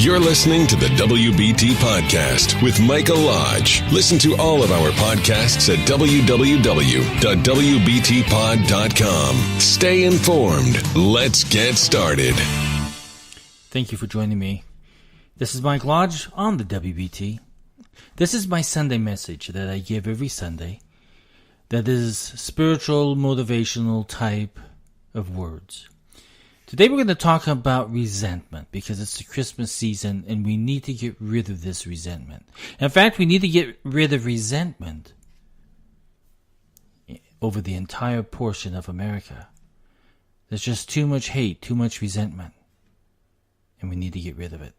You're listening to the WBT Podcast with Michael Lodge. Listen to all of our podcasts at www.wbtpod.com. Stay informed. Let's get started. Thank you for joining me. This is Mike Lodge on the WBT. This is my Sunday message that I give every Sunday that is spiritual, motivational type of words. Today we're going to talk about resentment because it's the Christmas season and we need to get rid of this resentment. In fact, we need to get rid of resentment over the entire portion of America. There's just too much hate, too much resentment, and we need to get rid of it.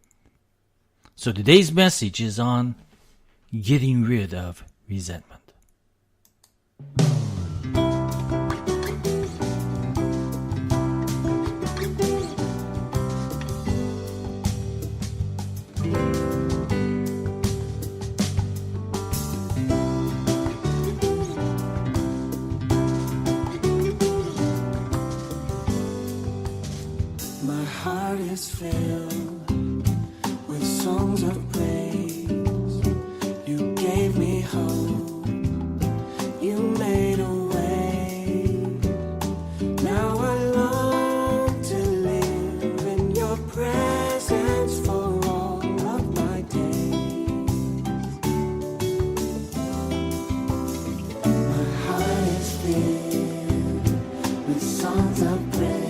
So today's message is on getting rid of resentment. My heart is filled with songs of praise. You gave me hope. You made a way. Now I long to live in your presence for all of my days. My heart is filled with songs of praise.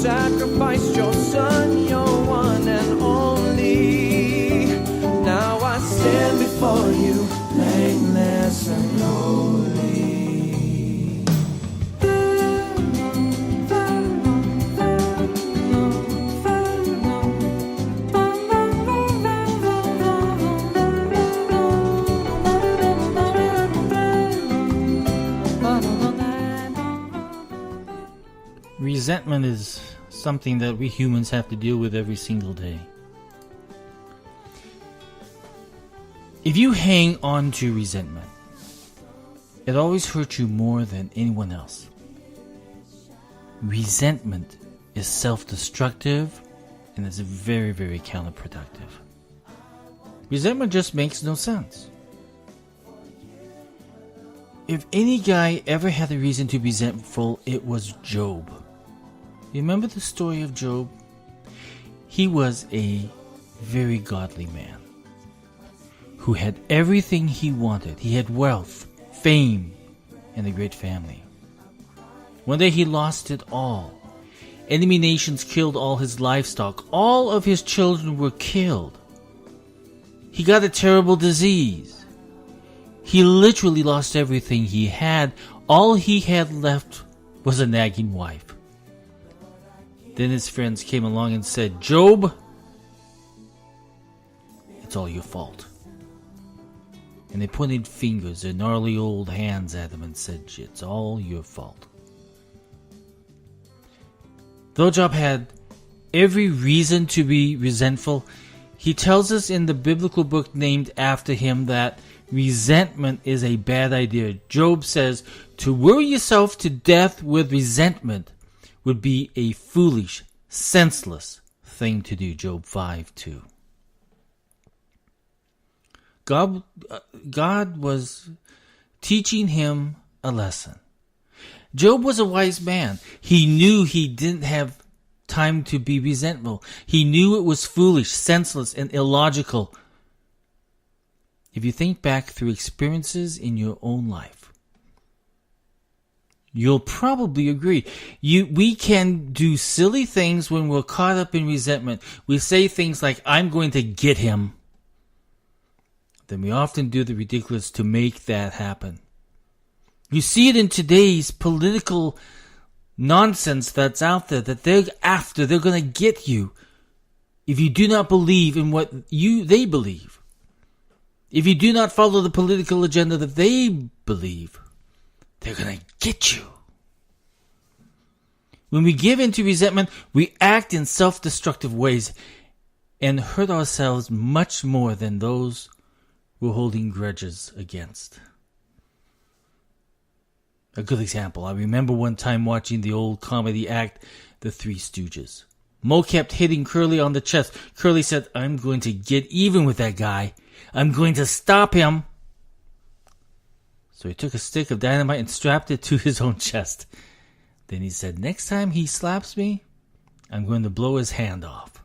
Sacrificed your son, your one and only. Now I stand before you, blameless and holy. Resentment is something that we humans have to deal with every single day. If you hang on to resentment, it always hurts you more than anyone else. Resentment is self-destructive and is very, very counterproductive. Resentment just makes no sense. If any guy ever had a reason to be resentful, it was Job. You remember the story of Job? He was a very godly man who had everything he wanted. He had wealth, fame, and a great family. One day he lost it all. Enemy nations killed all his livestock. All of his children were killed. He got a terrible disease. He literally lost everything he had. All he had left was a nagging wife. Then his friends came along and said, "Job, it's all your fault." And they pointed fingers, their gnarly old hands at him and said, "It's all your fault." Though Job had every reason to be resentful, he tells us in the biblical book named after him that resentment is a bad idea. Job says, to worry yourself to death with resentment would be a foolish, senseless thing to do. Job 5:2. God was teaching him a lesson. Job was a wise man. He knew he didn't have time to be resentful. He knew it was foolish, senseless, and illogical. If you think back through experiences in your own life, you'll probably agree. We can do silly things when we're caught up in resentment. We say things like, "I'm going to get him." Then we often do the ridiculous to make that happen. You see it in today's political nonsense that's out there, that they're going to get you if you do not believe in what they believe. If you do not follow the political agenda that they believe, they're going to get you. When we give in to resentment, we act in self-destructive ways and hurt ourselves much more than those we're holding grudges against. A good example, I remember one time watching the old comedy act, The Three Stooges. Moe kept hitting Curly on the chest. Curly said, "I'm going to get even with that guy. I'm going to stop him." So he took a stick of dynamite and strapped it to his own chest. Then he said, "Next time he slaps me, I'm going to blow his hand off."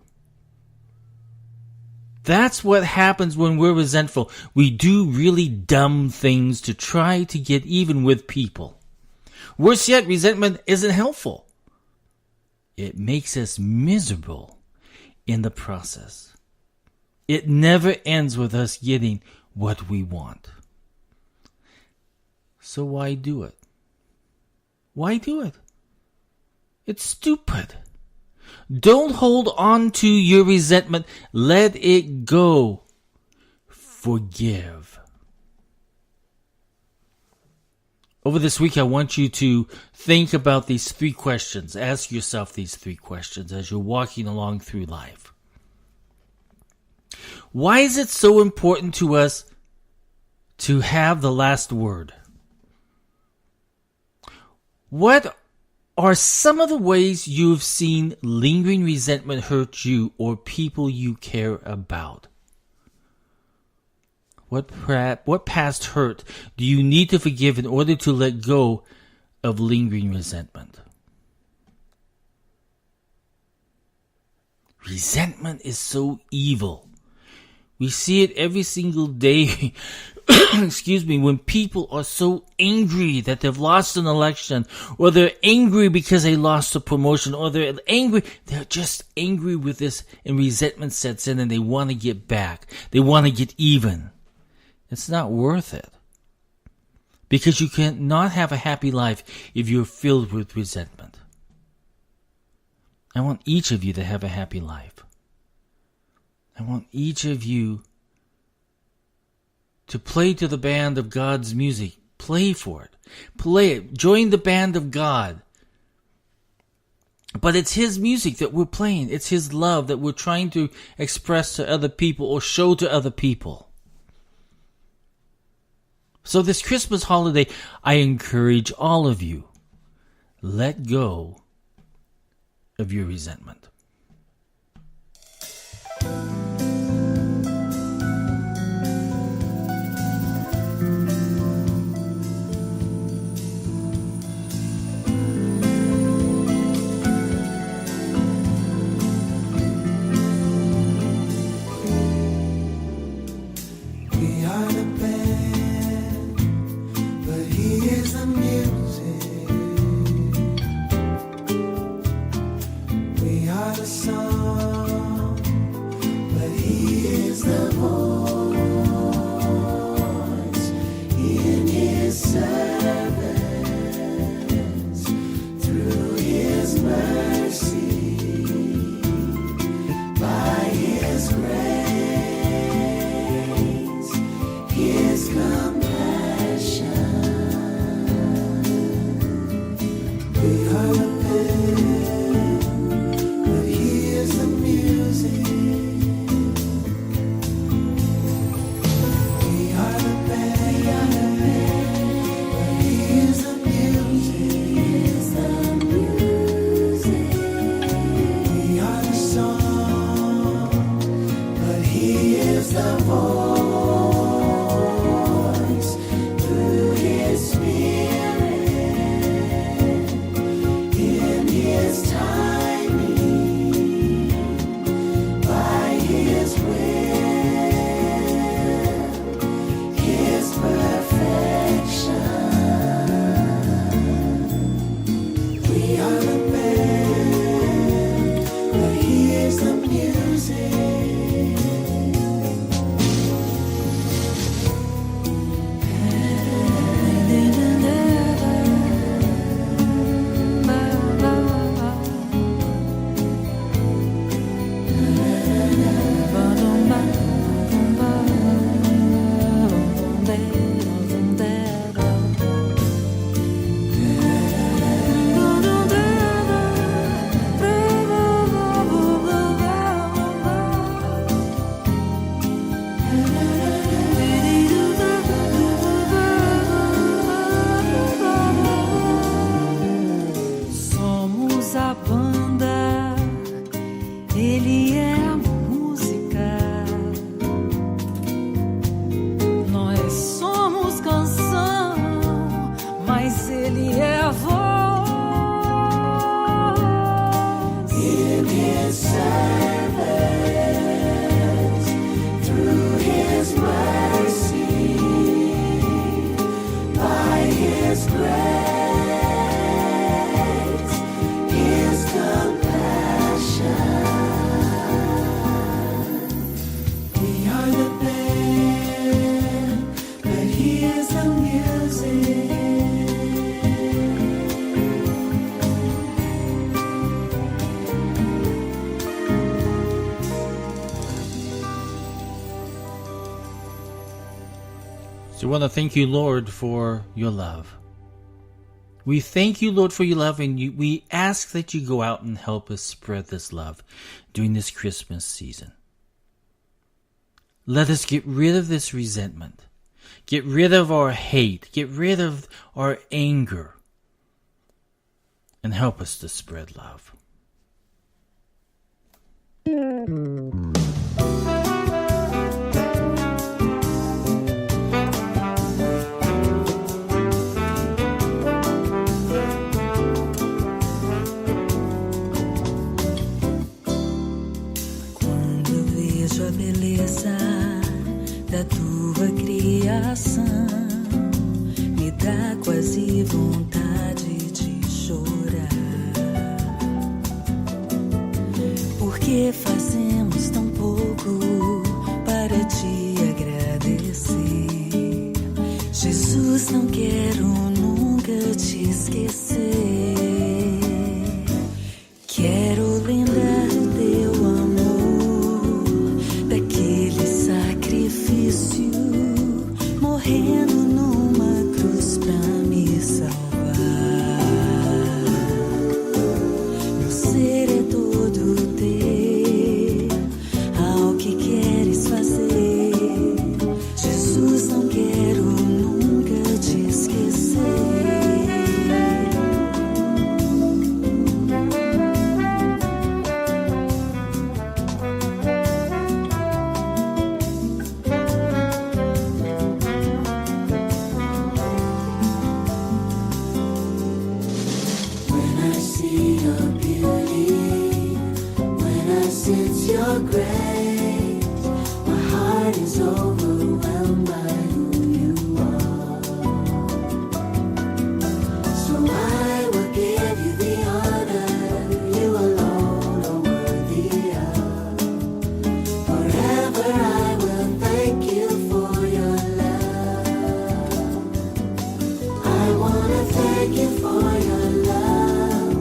That's what happens when we're resentful. We do really dumb things to try to get even with people. Worse yet, resentment isn't helpful. It makes us miserable in the process. It never ends with us getting what we want. So why do it? Why do it? It's stupid. Don't hold on to your resentment. Let it go. Forgive. Over this week, I want you to think about these 3 questions. Ask yourself these 3 questions as you're walking along through life. Why is it so important to us to have the last word? What are some of the ways you've seen lingering resentment hurt you or people you care about? What past hurt do you need to forgive in order to let go of lingering resentment? Resentment is so evil. We see it every single day. Excuse me, when people are so angry that they've lost an election, or they're angry because they lost a promotion, or they're just angry with this, and resentment sets in and they want to get back. They want to get even. It's not worth it. Because you cannot have a happy life if you're filled with resentment. I want each of you to have a happy life. I want each of you to play to the band of God's music. Play for it. Play it. Join the band of God. But it's His music that we're playing. It's His love that we're trying to express to other people or show to other people. So this Christmas holiday, I encourage all of you, let go of your resentment. are the band that hears the music. Somos a banda, ele é a música. Nós somos canção, mas ele é a voz. In his service, through his mercy, by his grace, his compassion. We are the band that hears the music. So we want to thank you, Lord, for your love. We thank you, Lord, for your love, and we ask that you go out and help us spread this love during this Christmas season. Let us get rid of this resentment. Get rid of our hate. Get rid of our anger. And help us to spread love. Quando vejo a beleza da tua criação, me dá quase vontade de chorar. Porque fazemos tão pouco para te agradecer. Jesus, não quero nunca te esquecer. Quero lembrar do teu amor, daquele sacrifício, morrendo numa cruz pra me salvar. Meu ser é todo teu, ao que queres fazer. Jesus, não quero nunca te esquecer. When I see your beauty, when I sense your grace, my heart is overwhelmed by who you are. So I will give you the honor you alone are worthy of. Forever I will thank you for your love. I want to thank you for your love,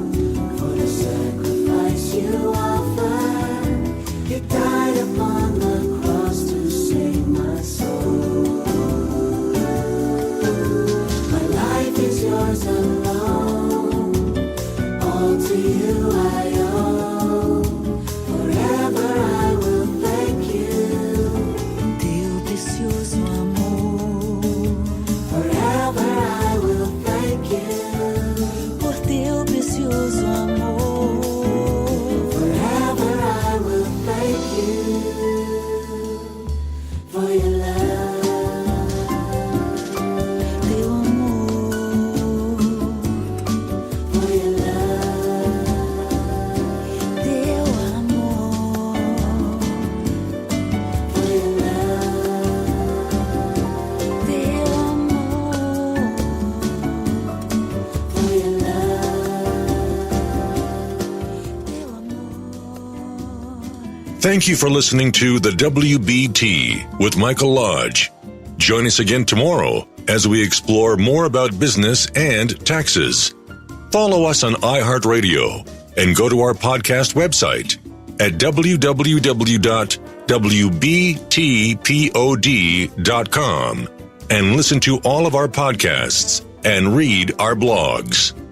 for the sacrifice you offered. You died upon the cross to save my soul. My life is yours alone, all to you I owe. Forever I will thank you, Teu precioso amor, forever I will thank you. por teu precioso amor. Forever I will thank you for your love. Teu amor, For your love. teu Thank you for listening to the WBT with Michael Lodge. Join us again tomorrow as we explore more about business and taxes. Follow us on iHeartRadio and go to our podcast website at www.wbtpod.com and listen to all of our podcasts and read our blogs.